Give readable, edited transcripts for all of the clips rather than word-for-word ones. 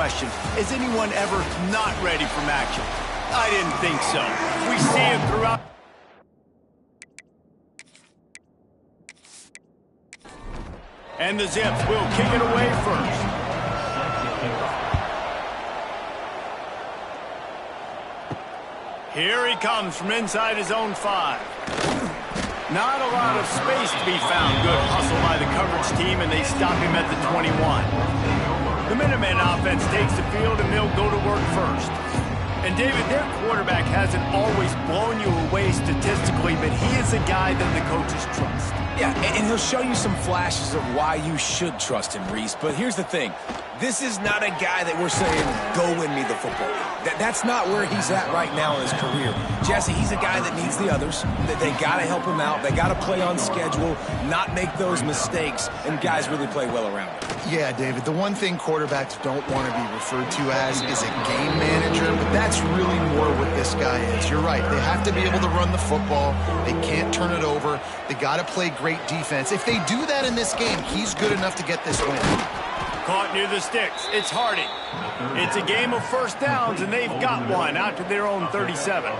question, is anyone ever not ready from action? I didn't think so. We see it throughout. And the Zips will kick it away first. Here he comes from inside his own 5. Not a lot of space to be found. Good hustle by the coverage team, and they stop him at the 21. The Minutemen offense takes the field, and they'll go to work first. And, David, their quarterback hasn't always blown you away statistically, but he is a guy that the coaches trust. Yeah, and he'll show you some flashes of why you should trust him, Reese. But here's the thing. This is not a guy that we're saying, go win me the football game. That's not where he's at right now in his career. Jesse, he's a guy that needs the others. They got to help him out. They got to play on schedule, not make those mistakes, and guys really play well around him. Yeah, David, the one thing quarterbacks don't want to be referred to as is a game manager, but that's really more what this guy is. You're right. They have to be able to run the football. They can't turn it over. They got to play great defense. If they do that in this game, he's good enough to get this win. Caught near the sticks. It's Harding. It's a game of first downs, and they've got one out to their own 37.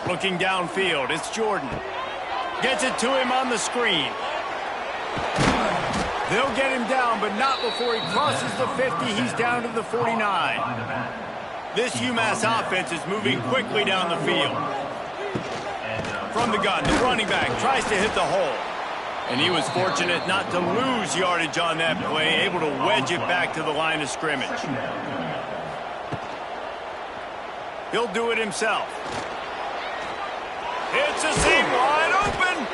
Looking downfield, it's Jordan. Gets it to him on the screen. They'll get him down, but not before he crosses the 50. He's down to the 49. This UMass offense is moving quickly down the field. From the gun, the running back tries to hit the hole. And he was fortunate not to lose yardage on that play, able to wedge it back to the line of scrimmage. He'll do it himself. It's a seam wide open.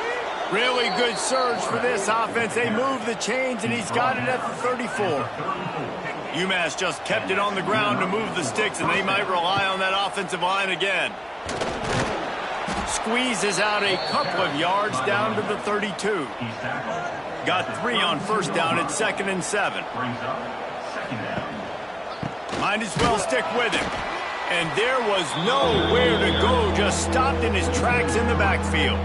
Really good surge for this offense. They move the chains, and he's got it at the 34. UMass just kept it on the ground to move the sticks, and they might rely on that offensive line again. Squeezes out a couple of yards down to the 32. Got 3 on first down at 2nd and 7. Might as well stick with him. And there was nowhere to go, just stopped in his tracks in the backfield.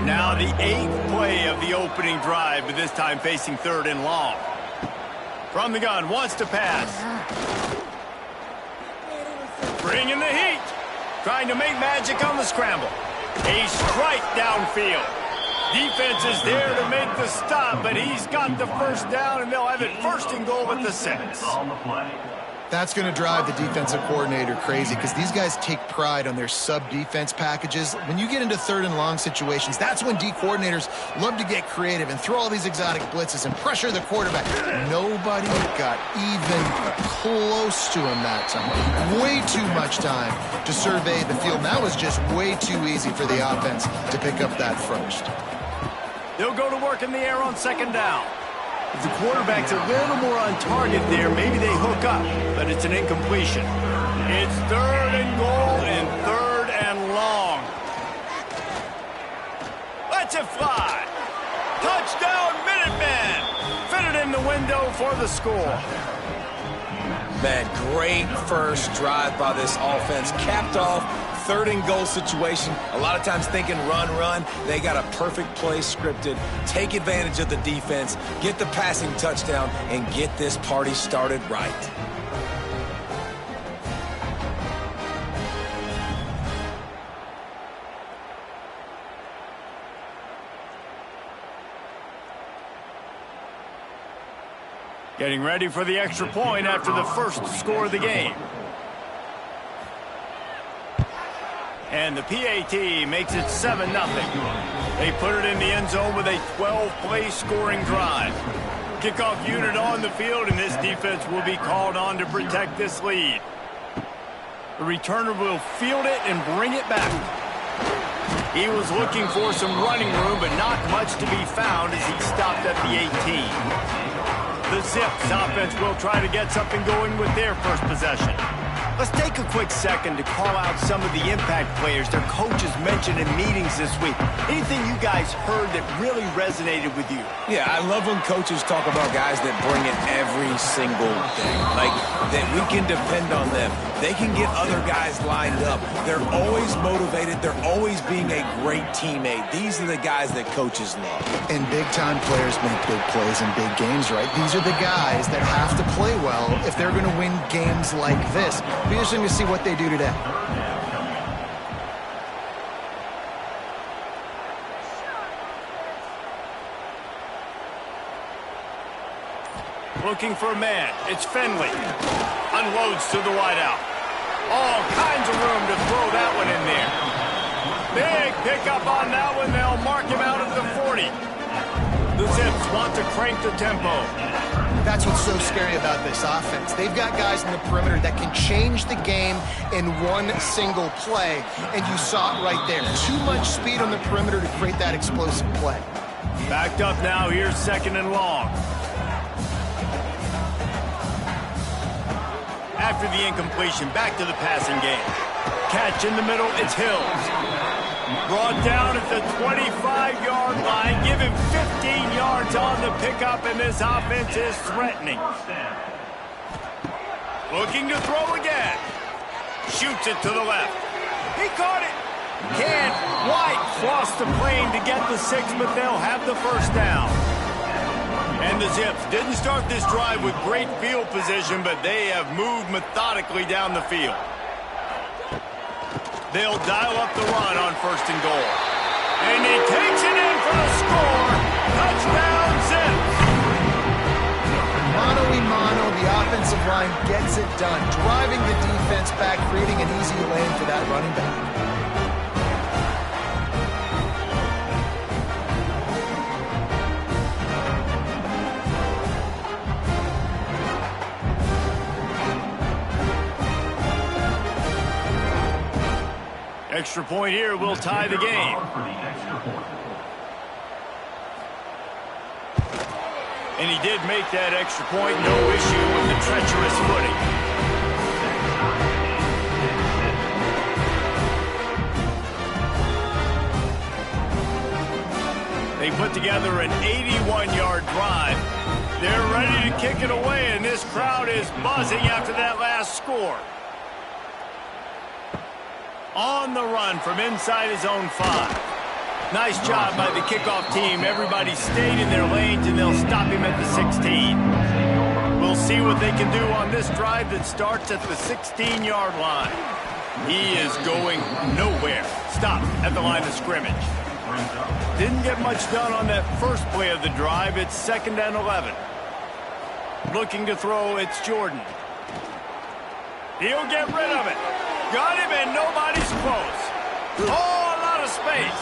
Now the 8th play of the opening drive, but this time facing 3rd and long. From the gun, wants to pass. Bringing the heat. Trying to make magic on the scramble. A strike downfield. Defense is there to make the stop, but he's got the first down, and they'll have it 1st and goal at the 6. That's going to drive the defensive coordinator crazy because these guys take pride on their sub-defense packages. When you get into 3rd and long situations, that's when D coordinators love to get creative and throw all these exotic blitzes and pressure the quarterback. Nobody got even close to him that time. Way too much time to survey the field. That was just way too easy for the offense to pick up that first. They'll go to work in the air on 2nd down. If the quarterback's a little more on target there, maybe they hook up, but it's an incompletion. It's 3rd and goal and 3rd and long. Let's it fly. Touchdown, Minutemen. Fitted in the window for the score. Man, great first drive by this offense. Capped off 3rd and goal situation. A lot of times thinking run. They got a perfect play scripted. Take advantage of the defense, get the passing touchdown, and get this party started right. Getting ready for the extra point after the first score of the game. And the PAT makes it 7-0. They put it in the end zone with a 12-play scoring drive. Kickoff unit on the field, and this defense will be called on to protect this lead. The returner will field it and bring it back. He was looking for some running room, but not much to be found as he stopped at the 18. The Zips offense will try to get something going with their first possession. Let's take a quick second to call out some of the impact players their coaches mentioned in meetings this week. Anything you guys heard that really resonated with you? Yeah, I love when coaches talk about guys that bring it every single day. Like, that we can depend on them. They can get other guys lined up. They're always motivated. They're always being a great teammate. These are the guys that coaches love. And big-time players make big plays in big games, right? These are the guys that have to play well if they're going to win games like this. It'll be interesting to see what they do today. Looking for a man. It's Finley. Unloads to the wideout. All kinds of room to throw that one in there. Big pickup on that one. They'll mark him out of the 40. The Zips want to crank the tempo. That's what's so scary about this offense. They've got guys in the perimeter that can change the game in one single play, and you saw it right there. Too much speed on the perimeter to create that explosive play. Backed up now. Here's 2nd and long. After the incompletion, back to the passing game. Catch in the middle, it's Hills. Brought down at the 25-yard line. Give him 15 yards on the pickup, and this offense is threatening. Looking to throw again. Shoots it to the left. He caught it. Can't quite cross the plane to get the 6, but they'll have the first down. And the Zips didn't start this drive with great field position, but they have moved methodically down the field. They'll dial up the run on 1st and goal. And he takes it in for the score. Touchdown, Zips. Mano-a-mano, the offensive line gets it done. Driving the defense back, creating an easy lane for that running back. Extra point here will tie the game. And he did make that extra point. No issue with the treacherous footing. They put together an 81-yard drive. They're ready to kick it away, and this crowd is buzzing after that last score. On the run from inside his own 5. Nice job by the kickoff team. Everybody stayed in their lanes, and they'll stop him at the 16. We'll see what they can do on this drive that starts at the 16-yard line. He is going nowhere. Stop at the line of scrimmage. Didn't get much done on that first play of the drive. It's 2nd and 11. Looking to throw, it's Jordan. He'll get rid of it. Got him, and nobody's close. Oh, a lot of space.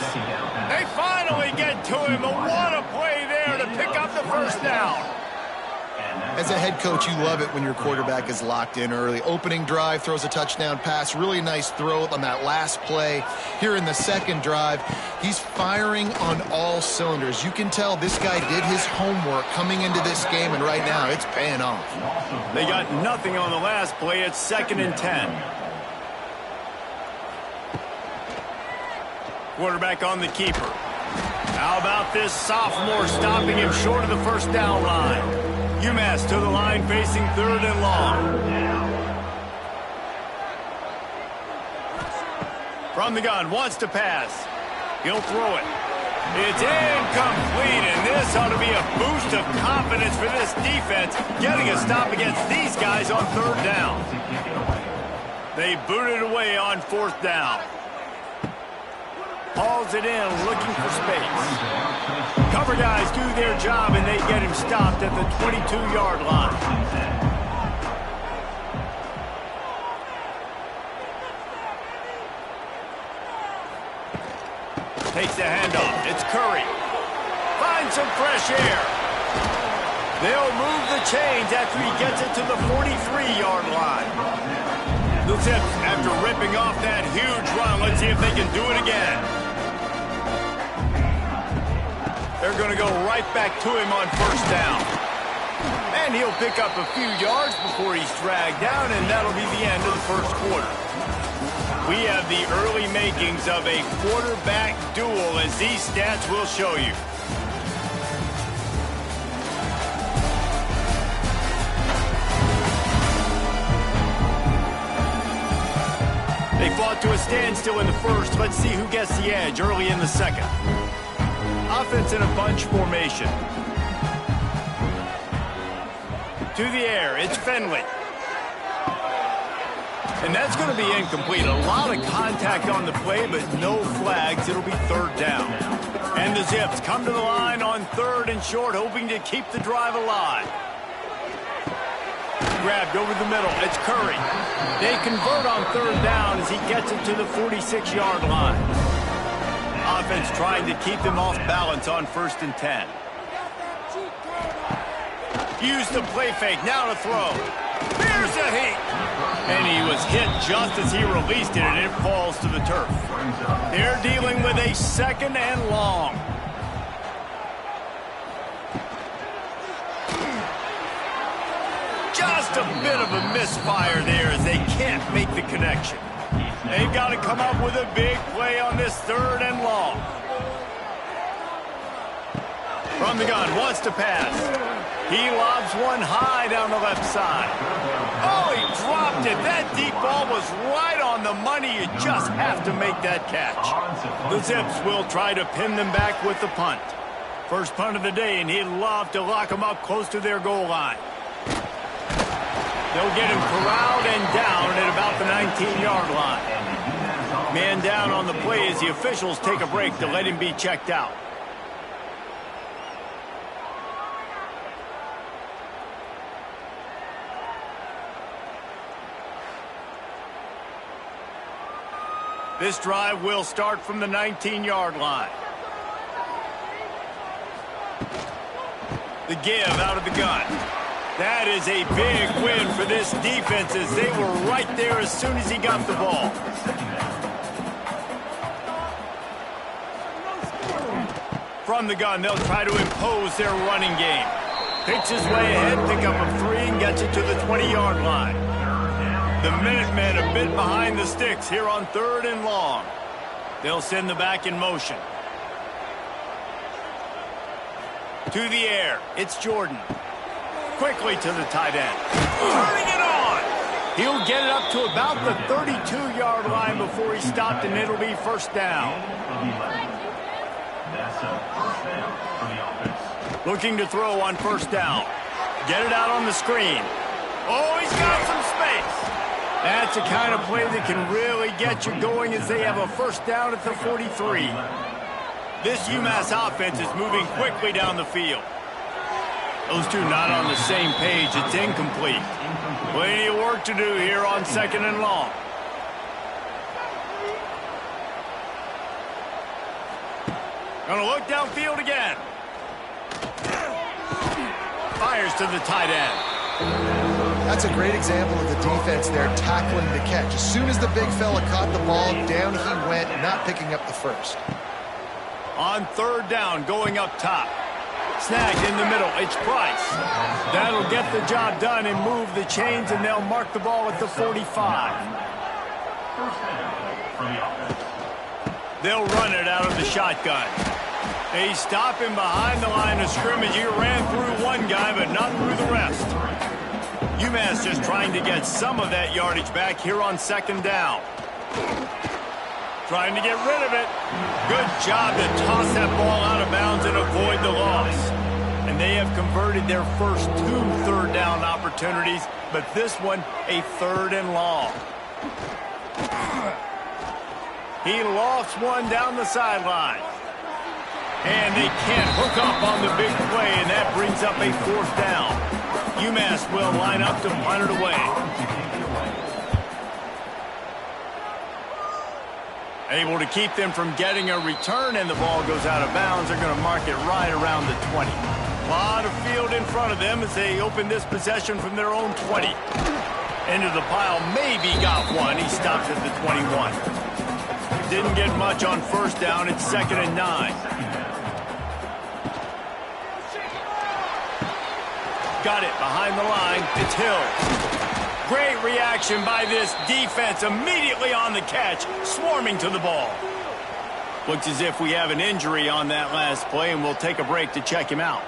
They finally get to him, but what a play there to pick up the first down. As a head coach, you love it when your quarterback is locked in early. Opening drive, throws a touchdown pass. Really nice throw on that last play. Here in the 2nd drive, he's firing on all cylinders. You can tell this guy did his homework coming into this game, and right now it's paying off. They got nothing on the last play. It's 2nd and 10. Quarterback on the keeper. How about this sophomore stopping him short of the first down line? UMass to the line facing 3rd and long. From the gun, wants to pass. He'll throw it. It's incomplete, and this ought to be a boost of confidence for this defense, getting a stop against these guys on 3rd down. They boot it away on 4th down. Hauls it in, looking for space. Cover guys do their job, and they get him stopped at the 22-yard line. Takes the handoff. It's Curry. Finds some fresh air. They'll move the chains after he gets it to the 43-yard line. The Zips, after ripping off that huge run, let's see if they can do it again. They're going to go right back to him on 1st down. And he'll pick up a few yards before he's dragged down, and that'll be the end of the first quarter. We have the early makings of a quarterback duel, as these stats will show you. They fought to a standstill in the first. Let's see who gets the edge early in the second. Offense in a bunch formation. To the air, it's Finley. And that's going to be incomplete. A lot of contact on the play, but no flags. It'll be third down. And the Zips come to the line on third and short, hoping to keep the drive alive. Grabbed over the middle. It's Curry. They convert on third down as he gets it to the 46-yard line. Offense trying to keep them off balance on 1st and 10. Use the play fake. Now to throw. Here's a hit. And he was hit just as he released it, and it falls to the turf. They're dealing with a 2nd and long. Just a bit of a misfire there as they can't make the connection. They've got to come up with a big play on this 3rd and long. From the gun, wants to pass. He lobs one high down the left side. Oh, he dropped it. That deep ball was right on the money. You just have to make that catch. The Zips will try to pin them back with the punt. First punt of the day, and he'd love to lock them up close to their goal line. They'll get him corralled and down at about the 19-yard line. Man down on the play as the officials take a break to let him be checked out. This drive will start from the 19-yard line. The give out of the gun. That is a big win for this defense as they were right there as soon as he got the ball. From the gun, they'll try to impose their running game. Picks his way ahead, pick up a 3, and gets it to the 20-yard line. The Minutemen a bit behind the sticks here on 3rd and long. They'll send the back in motion. To the air, it's Jordan. Quickly to the tight end. Turning it on! He'll get it up to about the 32-yard line before he's stopped, and it'll be 1st down. Looking to throw on 1st down. Get it out on the screen. Oh, he's got some space. That's the kind of play that can really get you going as they have a 1st down at the 43. This UMass offense is moving quickly down the field. Those two not on the same page. It's incomplete. Plenty of work to do here on 2nd and long. Gonna look downfield again. Fires to the tight end. That's a great example of the defense there tackling the catch. As soon as the big fella caught the ball, down he went, not picking up the first. On 3rd down, going up top. Snagged in the middle, it's Price. That'll get the job done and move the chains, and they'll mark the ball at the 45. They'll run it out of the shotgun. They stop him behind the line of scrimmage. He ran through one guy, but not through the rest. UMass just trying to get some of that yardage back here on 2nd down. Trying to get rid of it. Good job to toss that ball out of bounds and avoid the loss. And they have converted their first 2 3rd down opportunities, but this one a 3rd and long. He lofts one down the sideline. And they can't hook up on the big play, and that brings up a 4th down. UMass will line up to punt it away. Able to keep them from getting a return, and the ball goes out of bounds. They're going to mark it right around the 20. A lot of field in front of them as they open this possession from their own 20. Into the pile, maybe got one. He stops at the 21. Didn't get much on 1st down. It's 2nd and 9. got it behind the line. It's Hill. Great reaction by this defense, immediately on the catch, swarming to the ball. Looks as if we have an injury on that last play, and we'll take a break to check him out.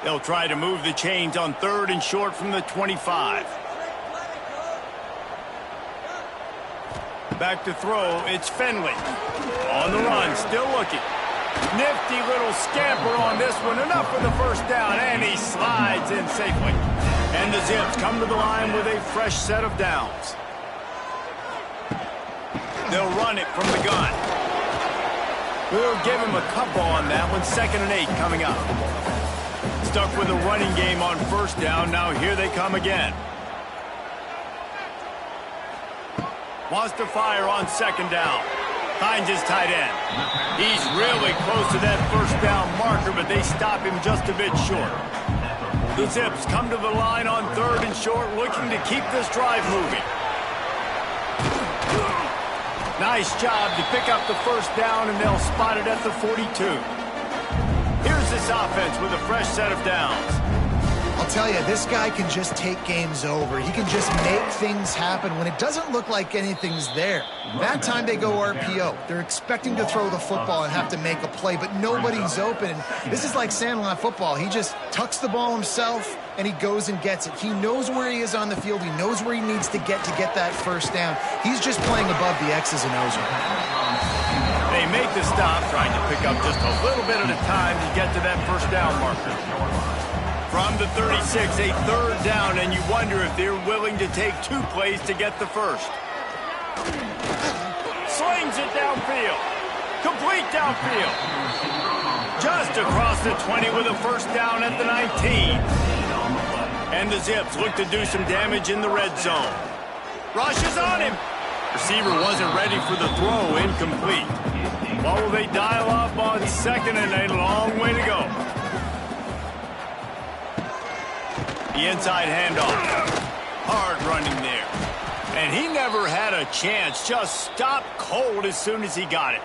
They'll try to move the chains on 3rd and short from the 25. Back to throw, it's Finley. On the run, still looking. Nifty little scamper on this one, enough for the first down, and he slides in safely. And the Zips come to the line with a fresh set of downs. They'll run it from the gun. We'll give him a couple on that one. 2nd and 8 coming up. Stuck with a running game on 1st down. Now here they come again. Wants to fire on 2nd down. Finds his tight end. He's really close to that 1st down marker, but they stop him just a bit short. The Zips come to the line on 3rd and short, looking to keep this drive moving. Nice job to pick up the 1st down, and they'll spot it at the 42. Here's this offense with a fresh set of downs. I'll tell you, this guy can just take games over. He can just make things happen when it doesn't look like anything's there. That time they go RPO. They're expecting to throw the football and have to make a play, but nobody's open. This is like Sandlot football. He just tucks the ball himself, and he goes and gets it. He knows where he is on the field. He knows where he needs to get that 1st down. He's just playing above the X's and O's. They make the stop, trying to pick up just a little bit at a time to get to that 1st down marker. From the 36, a 3rd down, and you wonder if they're willing to take 2 plays to get the 1st. Slings it downfield. Complete downfield. Just across the 20 with a 1st down at the 19. And the Zips look to do some damage in the red zone. Rushes on him. Receiver wasn't ready for the throw, incomplete. What will they dial up on 2nd and a long way to go? The inside handoff. Hard running there. And he never had a chance. Just stopped cold as soon as he got it.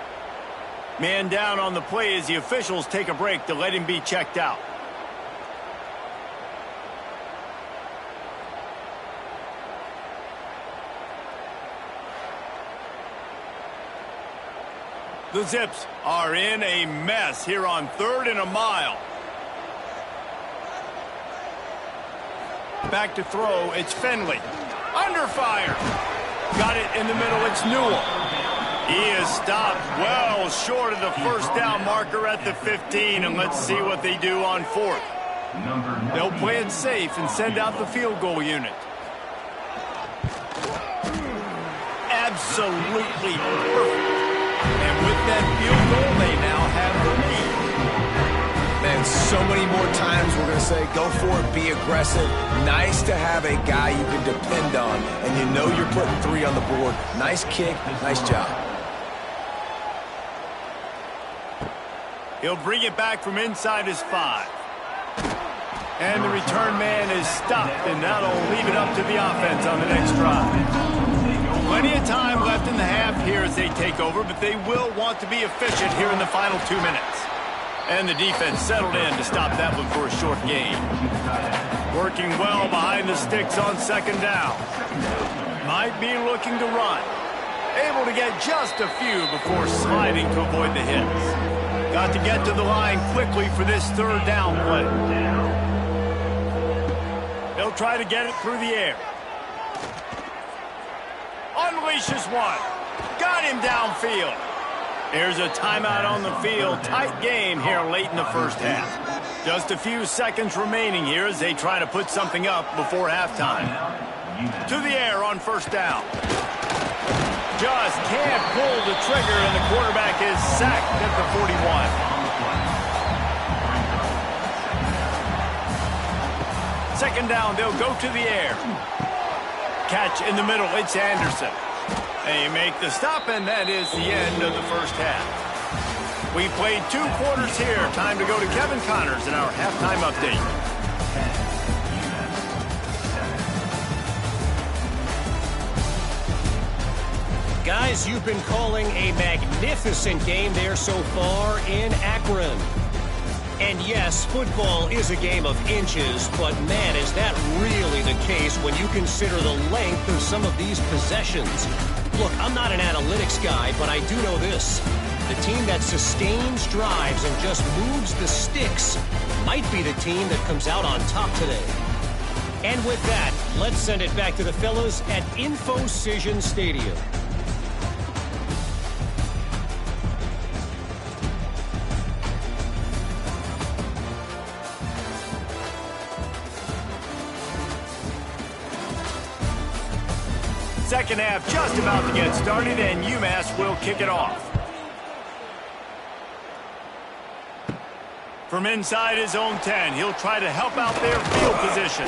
Man down on the play as the officials take a break to let him be checked out. The Zips are in a mess here on 3rd and a mile. Back to throw, it's Finley. Under fire. Got it in the middle, it's Newell. He is stopped well short of the 1st down marker at the 15, and let's see what they do on 4th. They'll play it safe and send out the field goal unit. Absolutely perfect. And with that field goal, they now have the lead. Man, so many more times we're going to say, go for it, be aggressive. Nice to have a guy you can depend on, and you know you're putting 3 on the board. Nice kick, nice job. He'll bring it back from inside his 5. And the return man is stopped, and that'll leave it up to the offense on the next drive. Plenty of time left in the half here as they take over, but they will want to be efficient here in the final 2 minutes. And the defense settled in to stop that one for a short gain. Working well behind the sticks on 2nd down. Might be looking to run. Able to get just a few before sliding to avoid the hits. Got to get to the line quickly for this 3rd down play. They'll try to get it through the air. Unleashes one. Got him downfield. There's a timeout on the field. Tight game here late in the 1st half. Just a few seconds remaining here as they try to put something up before halftime. To the air on 1st down. Just can't pull the trigger, and the quarterback is sacked at the 41. 2nd down, they'll go to the air. Catch in the middle, it's Anderson. They make the stop, and that is the end of the 1st half. We played 2 quarters here. Time to go to Kevin Connors in our halftime update. Guys, you've been calling a magnificent game there so far in Akron. And yes, football is a game of inches, but man, is that really the case when you consider the length of some of these possessions. Look, I'm not an analytics guy, but I do know this. The team that sustains drives and just moves the sticks might be the team that comes out on top today. And with that, let's send it back to the fellas at InfoCision Stadium. Second half just about to get started, and UMass will kick it off. From inside his own 10, he'll try to help out their field position.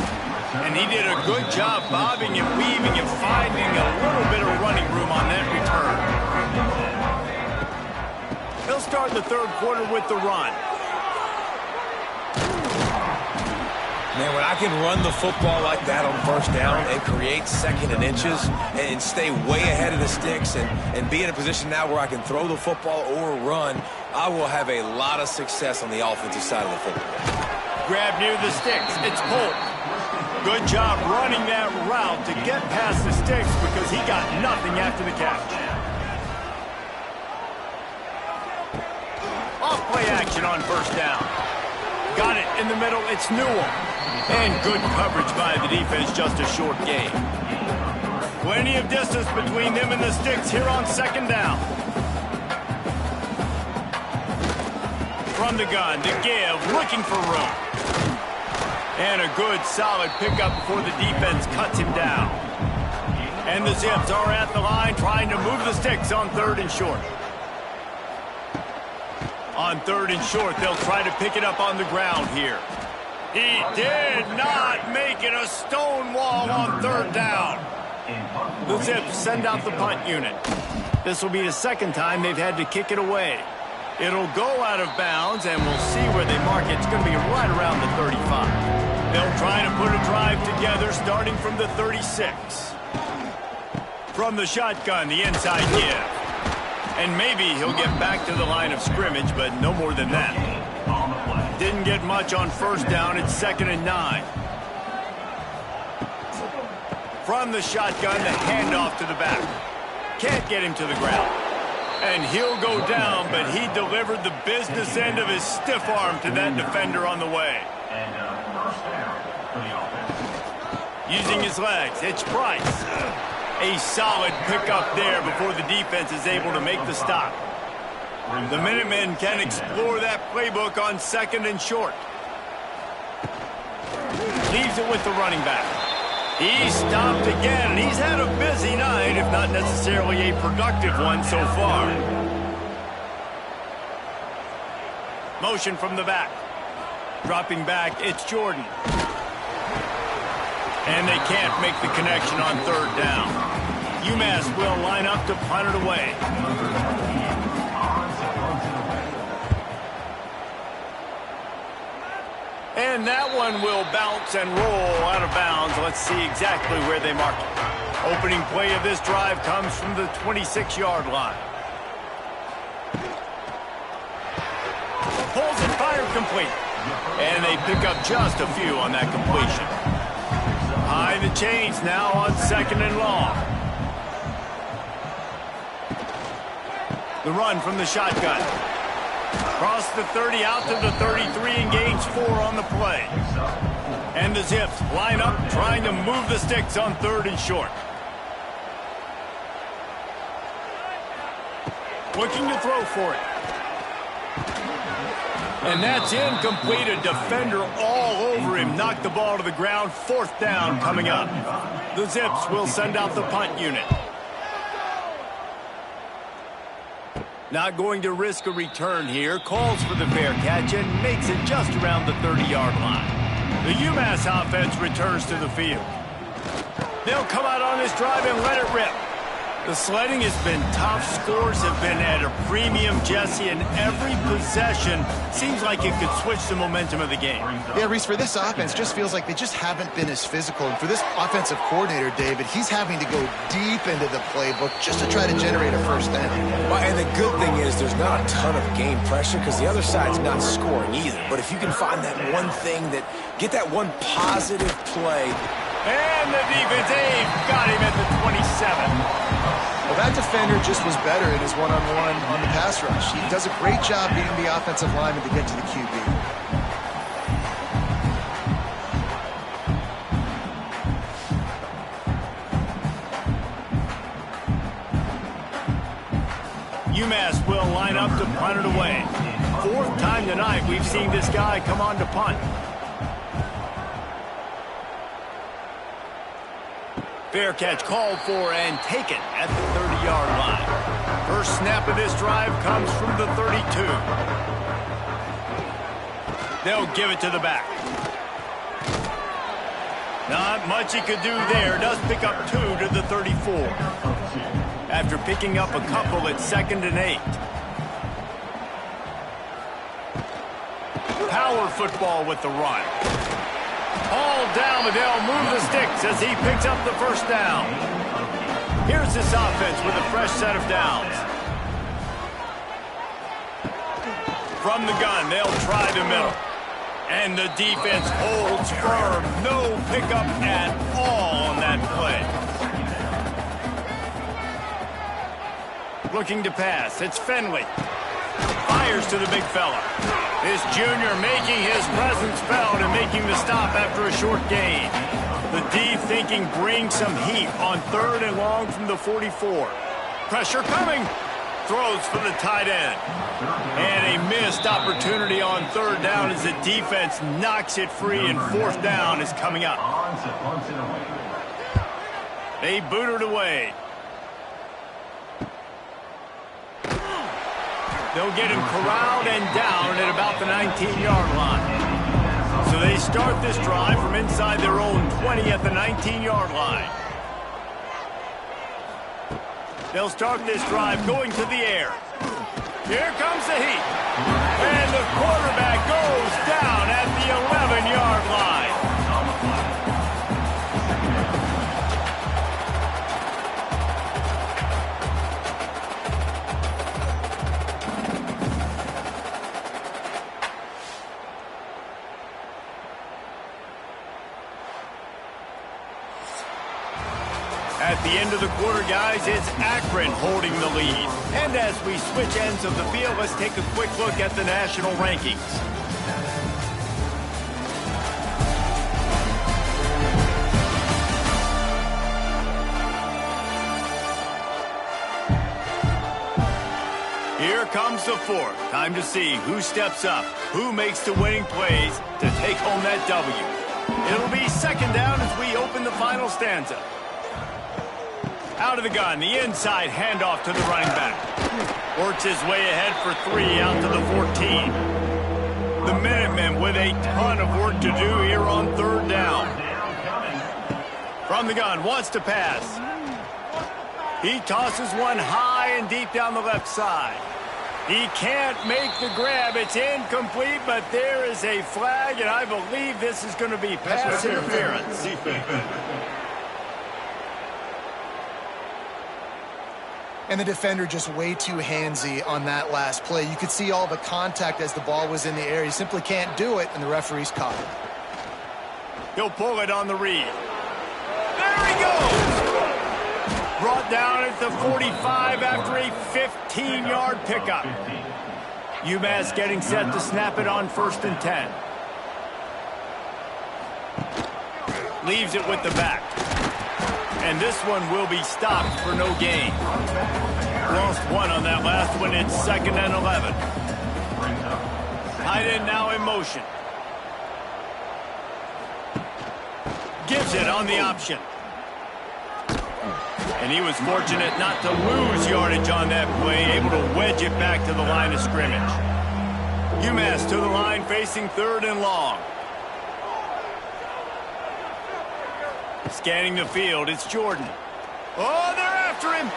And he did a good job bobbing and weaving and finding a little bit of running room on that return. He'll start the third quarter with the run. Man, when I can run the football like that on first down and create second and inches and stay way ahead of the sticks and be in a position now where I can throw the football or run, I will have a lot of success on the offensive side of the football. Grab near the sticks. It's Polk. Good job running that route to get past the sticks because he got nothing after the catch. Off play action on first down. Got it in the middle. It's Newell. And good coverage by the defense, just a short gain. Plenty of distance between them and the sticks here on second down. From the gun to give, looking for room. And a good solid pickup before the defense cuts him down. And the Zips are at the line trying to move the sticks on third and short. On third and short, they'll try to pick it up on the ground here. He did not make it a stone wall on third down. The Zips send out the punt unit. This will be the second time they've had to kick it away. It'll go out of bounds, and we'll see where they mark it. It's going to be right around the 35. They'll try to put a drive together starting from the 36. From the shotgun, the inside give. And maybe he'll get back to the line of scrimmage, but no more than that. Didn't get much on first down. It's 2nd and 9. From the shotgun, the handoff to the back. Can't get him to the ground. And he'll go down, but he delivered the business end of his stiff arm to that defender on the way. Using his legs, it's Price. A solid pickup there before the defense is able to make the stop. The Minutemen can explore that playbook on second and short. Leaves it with the running back. He stopped again, and he's had a busy night, if not necessarily a productive one so far. Motion from the back. Dropping back, it's Jordan. And they can't make the connection on third down. UMass will line up to punt it away. And that one will bounce and roll out of bounds. Let's see exactly where they mark it. Opening play of this drive comes from the 26-yard line. Pulls it, fired complete. And they pick up just a few on that completion. High the chains now on second and long. The run from the shotgun. Across the 30 out to the 33 and gains 4 on the play. And the Zips line up trying to move the sticks on third and short. Looking to throw for it. And that's incomplete. A defender all over him. Knocked the ball to the ground. Fourth down coming up. The Zips will send out the punt unit. Not going to risk a return here. Calls for the fair catch and makes it just around the 30-yard line. The UMass offense returns to the field. They'll come out on this drive and let it rip. The sledding has been tough. Scores have been at a premium, Jesse, and every possession seems like it could switch the momentum of the game. Yeah, Reese, for this offense, just feels like they just haven't been as physical. And for this offensive coordinator, David, he's having to go deep into the playbook just to try to generate a first down. Well, and the good thing is there's not a ton of game pressure because the other side's not scoring either. But if you can find that one thing get that one positive play. And the defense, got him at the 27. Well, that defender just was better in his one-on-one on the pass rush. He does a great job beating the offensive lineman to get to the QB. UMass will line up to punt it away. Fourth time tonight we've seen this guy come on to punt. Fair catch called for and taken at the 30-yard line. First snap of this drive comes from the 32. They'll give it to the back. Not much he could do there. Does pick up 2 to the 34. After picking up a couple at 2nd and 8. Power football with the run. All down, but they'll move the sticks as he picks up the first down. Here's this offense with a fresh set of downs. From the gun, they'll try the middle. And the defense holds firm. No pickup at all on that play. Looking to pass. It's Finley. Fires to the big fella. This junior making his presence felt and making the stop after a short gain. The D thinking bring some heat on 3rd and long from the 44. Pressure coming. Throws for the tight end. And a missed opportunity on 3rd down as the defense knocks it free and 4th down is coming up. They boot it away. They'll get him corralled and down at about the 19-yard line. So they start this drive from inside their own 20 at the 19-yard line. They'll start this drive going to the air. Here comes the heat. And the quarterback goes down at the 11-yard line. At the end of the quarter, guys, it's Akron holding the lead. And as we switch ends of the field, let's take a quick look at the national rankings. Here comes the 4th. Time to see who steps up, who makes the winning plays to take home that W. It'll be 2nd down as we open the final stanza. Out of the gun, the inside handoff to the running back. Works his way ahead for 3 out to the 14. The Minutemen with a ton of work to do here on 3rd down. From the gun, wants to pass. He tosses one high and deep down the left side. He can't make the grab. It's incomplete, but there is a flag, and I believe this is going to be pass interference. And the defender just way too handsy on that last play. You could see all the contact as the ball was in the air. He simply can't do it, and the referee's caught it. He'll pull it on the read. There he goes! Brought down at the 45 after a 15-yard pickup. UMass getting set to snap it on 1st and 10. Leaves it with the back. And this one will be stopped for no gain. Lost 1 on that last one. It's 2nd and 11. Tight end now in motion. Gives it on the option. And he was fortunate not to lose yardage on that play, able to wedge it back to the line of scrimmage. UMass to the line facing 3rd and long. Scanning the field, it's Jordan. Oh, they're after him.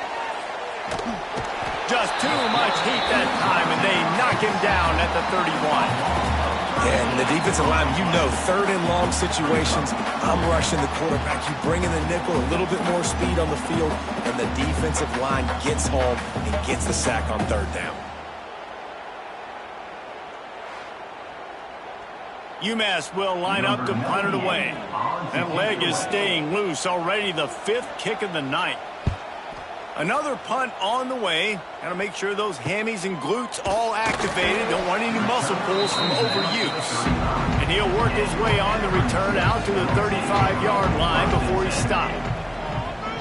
Just too much heat that time, and they knock him down at the 31. And the defensive line, you know, third and long situations, I'm rushing the quarterback. You bring in the nickel, a little bit more speed on the field, and the defensive line gets home and gets the sack on third down. UMass will line up to punt it away. That leg is staying loose. Already the 5th kick of the night. Another punt on the way. Got to make sure those hammies and glutes all activated. Don't want any muscle pulls from overuse. And he'll work his way on the return out to the 35-yard line before he's stopped.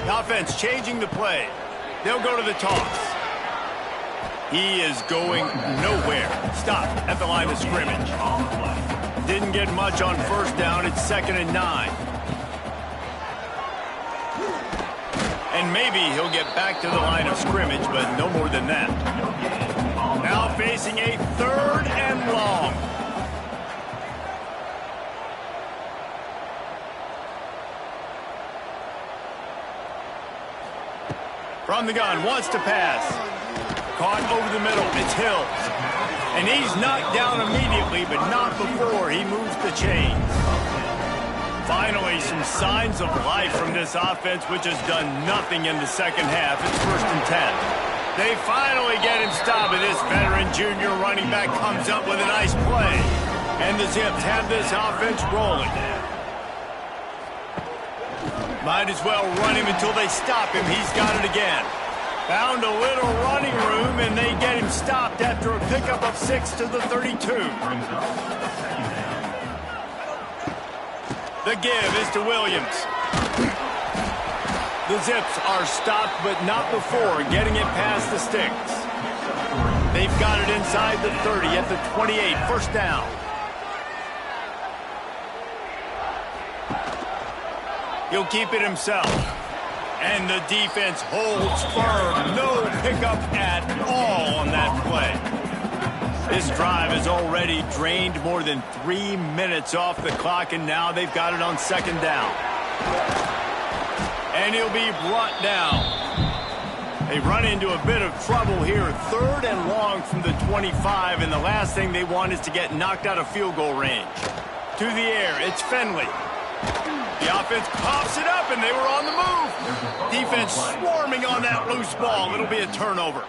The offense changing the play. They'll go to the toss. He is going nowhere. Stopped at the line of scrimmage. Didn't get much on first down. It's 2nd and 9. And maybe he'll get back to the line of scrimmage, but no more than that. Now facing a 3rd and long. From the gun, wants to pass. Caught over the middle. It's Hill. And he's knocked down immediately, but not before he moves the chains. Finally, some signs of life from this offense, which has done nothing in the second half. It's 1st and 10. They finally get him stopped, and this veteran junior running back comes up with a nice play. And the Zips have this offense rolling. Might as well run him until they stop him. He's got it again. Found a little running room, and they get him stopped after a pickup of 6 to the 32. The give is to Williams. The Zips are stopped, but not before getting it past the sticks. They've got it inside the 30 at the 28, 1st down. He'll keep it himself. And the defense holds firm. No pickup at all on that play. This drive has already drained more than 3 minutes off the clock, and now they've got it on 2nd down. And he'll be brought down. They run into a bit of trouble here. 3rd and long from the 25, and the last thing they want is to get knocked out of field goal range. To the air, it's Finley. The offense pops it up, and they were on the move. Defense swarming on that loose ball. It'll be a turnover.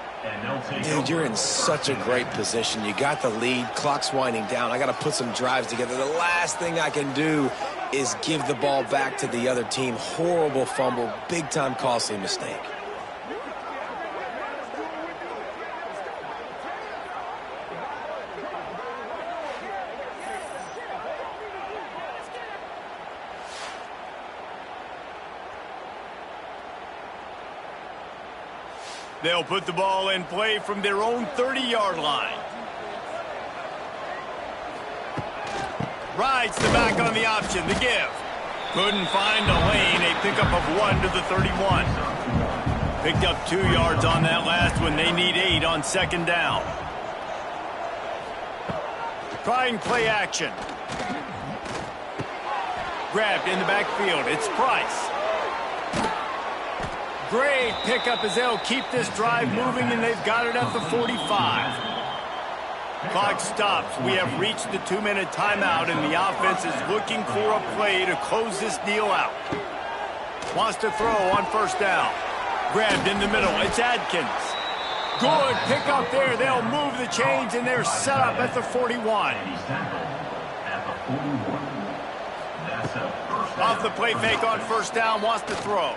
Dude, you're in such a great position. You got the lead. Clock's winding down. I got to put some drives together. The last thing I can do is give the ball back to the other team. Horrible fumble. Big-time costly mistake. They'll put the ball in play from their own 30-yard line. Rides the back on the option, the give. Couldn't find a lane, a pickup of 1 to the 31. Picked up 2 yards on that last one. They need 8 on 2nd down. Trying play action. Grabbed in the backfield. It's Price. Great pickup as they'll keep this drive moving, and they've got it at the 45. Clock stops. We have reached the 2-minute timeout, and the offense is looking for a play to close this deal out. Wants to throw on 1st down. Grabbed in the middle. It's Adkins. Good pickup there. They'll move the chains, and they're set up at the 41. Off the play fake on 1st down. Wants to throw.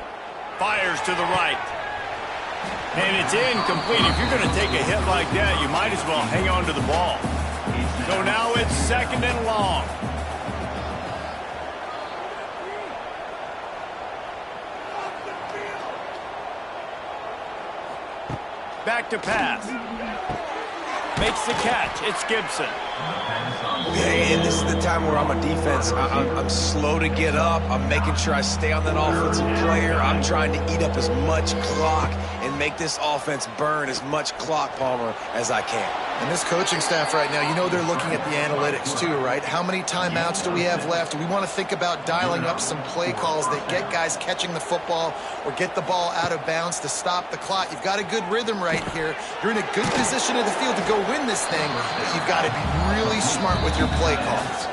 Fires to the right. And it's incomplete. If you're going to take a hit like that, you might as well hang on to the ball. So now it's 2nd and long. Back to pass. Makes the catch. It's Gibson. Okay, and this is the time where I'm a defense. I'm slow to get up. I'm making sure I stay on that offensive player. I'm trying to eat up as much clock and make this offense burn as much clock, Palmer, as I can. And this coaching staff right now, you know they're looking at the analytics too, right? How many timeouts do we have left? Do we want to think about dialing up some play calls that get guys catching the football or get the ball out of bounds to stop the clock? You've got a good rhythm right here. You're in a good position in the field to go win this thing, but you've got to be really smart with your play calls.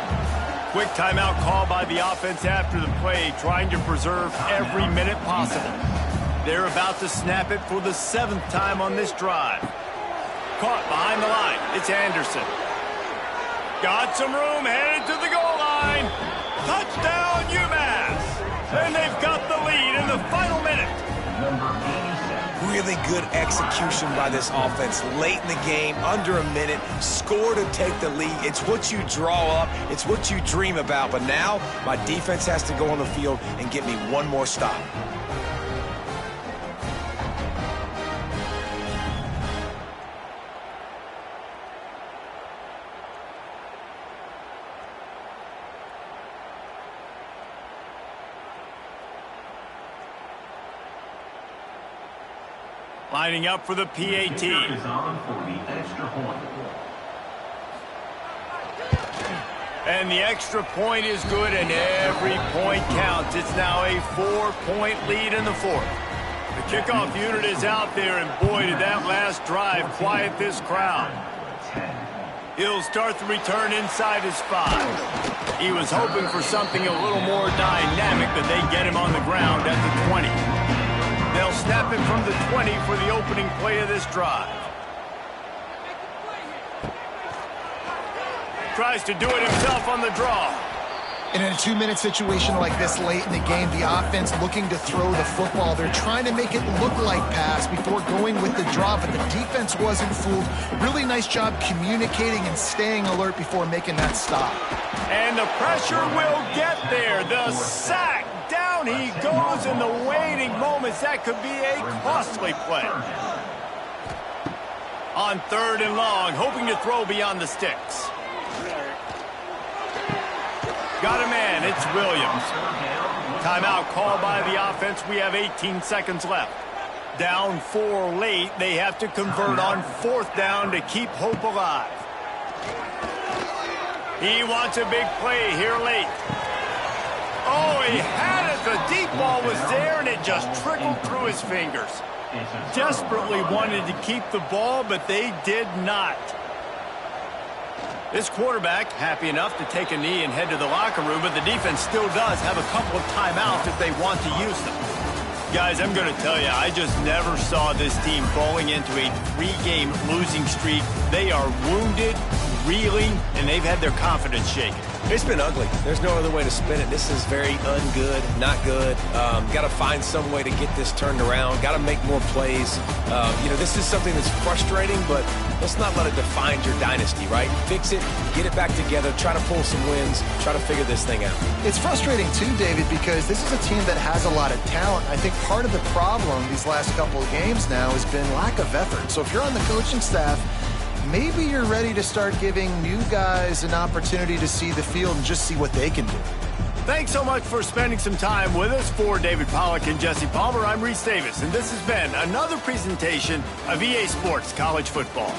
Quick timeout call by the offense after the play, trying to preserve every minute possible. They're about to snap it for the 7th time on this drive. Caught behind the line. It's Anderson. Got some room, headed to the goal line. Touchdown, UMass. And they've got the lead in the final minute. Really good execution by this offense late in the game, under a minute, score to take the lead. It's what you draw up, it's what you dream about, but now my defense has to go on the field and get me one more stop. Lining up for the PAT. And the extra point is good, and every point counts. It's now a 4-point lead in the 4th. The kickoff unit is out there, and boy, did that last drive quiet this crowd. He'll start the return inside his 5. He was hoping for something a little more dynamic, but they get him on the ground at the 20. They'll snap it from the 20 for the opening play of this drive. Tries to do it himself on the draw. And in a 2-minute situation like this late in the game, the offense looking to throw the football. They're trying to make it look like pass before going with the draw, but the defense wasn't fooled. Really nice job communicating and staying alert before making that stop. And the pressure will get there. The sack. Down he goes in the waiting moments. That could be a costly play. On 3rd and long, hoping to throw beyond the sticks. Got a man. It's Williams. Timeout called by the offense. We have 18 seconds left. Down 4 late. They have to convert on 4th down to keep hope alive. He wants a big play here late. Oh, he had it. The deep ball was there, and it just trickled through his fingers. Desperately wanted to keep the ball, but they did not. This quarterback happy enough to take a knee and head to the locker room, but the defense still does have a couple of timeouts if they want to use them. Guys, I'm going to tell you, I just never saw this team falling into a 3-game losing streak. They are wounded, reeling, and they've had their confidence shaken. It's been ugly. There's no other way to spin it. This is very ungood, not good. Got to find some way to get this turned around. Got to make more plays. This is something that's frustrating, but let's not let it define your dynasty, right? Fix it, get it back together, try to pull some wins, try to figure this thing out. It's frustrating too, David, because this is a team that has a lot of talent. I think part of the problem these last couple of games now has been lack of effort. So if you're on the coaching staff, maybe you're ready to start giving new guys an opportunity to see the field and just see what they can do. Thanks so much for spending some time with us. For David Pollack and Jesse Palmer, I'm Reese Davis, and this has been another presentation of EA Sports College Football.